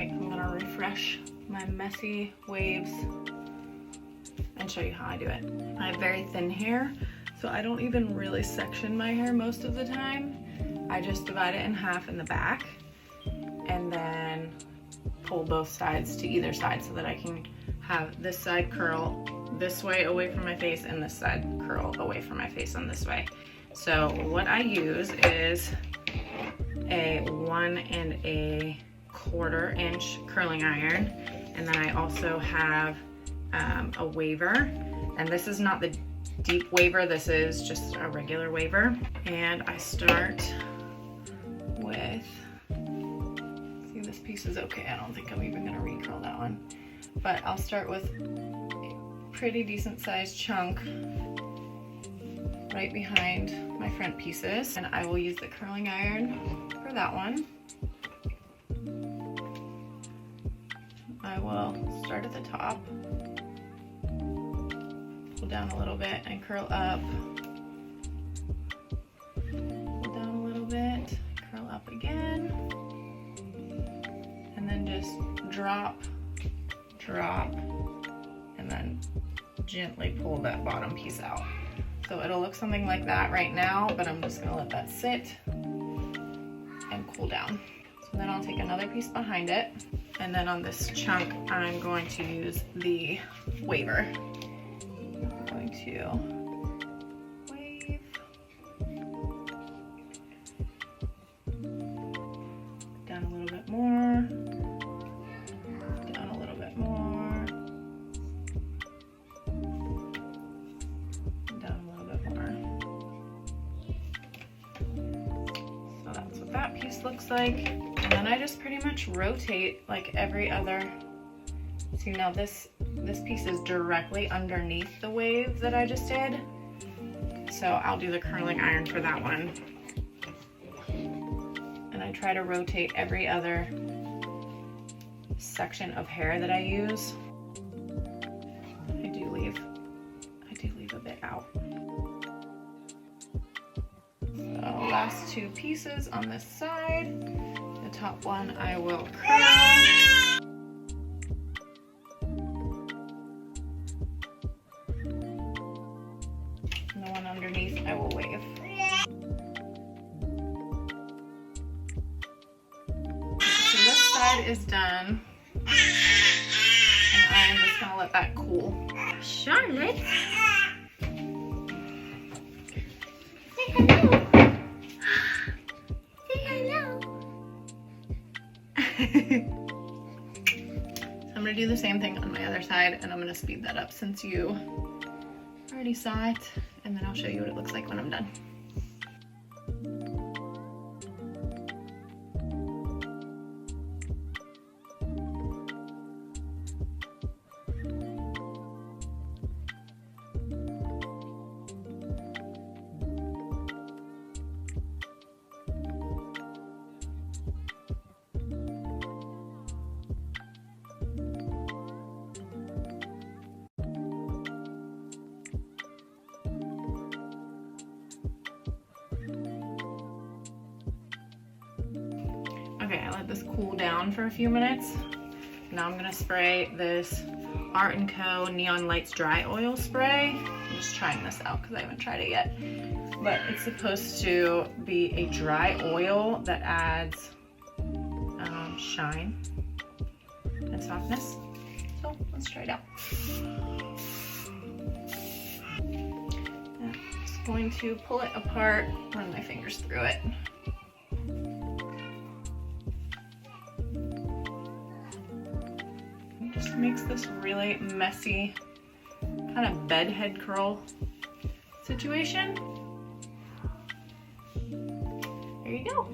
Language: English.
right, I'm gonna refresh my messy waves and show you how I do it. I have very thin hair, so I don't even really section my hair most of the time. I just divide it in half in the back and then pull both sides to either side so that I can have this side curl this way away from my face and this side curl away from my face on this way. So what I use is a 1 1/4 inch curling iron, and then I also have a waver, and this is not the deep waver, this is just a regular waver. And I start with, see, this piece is okay, I don't think I'm even gonna recurl that one, but I'll start with a pretty decent sized chunk right behind my front pieces, and I will use the curling iron for that one. I will start at the top, pull down a little bit and curl up, pull down a little bit, curl up again, and then just drop, and then gently pull that bottom piece out. So it'll look something like that right now, but I'm just gonna let that sit and cool down. So then I'll take another piece behind it, and then on this chunk, I'm going to use the waver. I'm going to wave. Down a little bit more. Down a little bit more. Down a little bit more. So that's what that piece looks like. And then I just pretty much rotate like every other. See, now this piece is directly underneath the wave that I just did. So I'll do the curling iron for that one. And I try to rotate every other section of hair that I use. I do leave a bit out. So last two pieces on this side. The top one I will curl. And the one underneath I will wave. So this side is done. And I'm just gonna let that cool. Charlotte? Say hello. Say hello. I'm gonna do the same thing on my other side, and I'm gonna speed that up since you already saw it, and then I'll show you what it looks like when I'm done. Okay, I let this cool down for a few minutes. Now I'm gonna spray this Art & Co Neon Lights Dry Oil Spray. I'm just trying this out because I haven't tried it yet. But it's supposed to be a dry oil that adds shine and softness. So let's try it out. I'm just going to pull it apart, run my fingers through it. Just makes this really messy kind of bed head curl situation. There you go.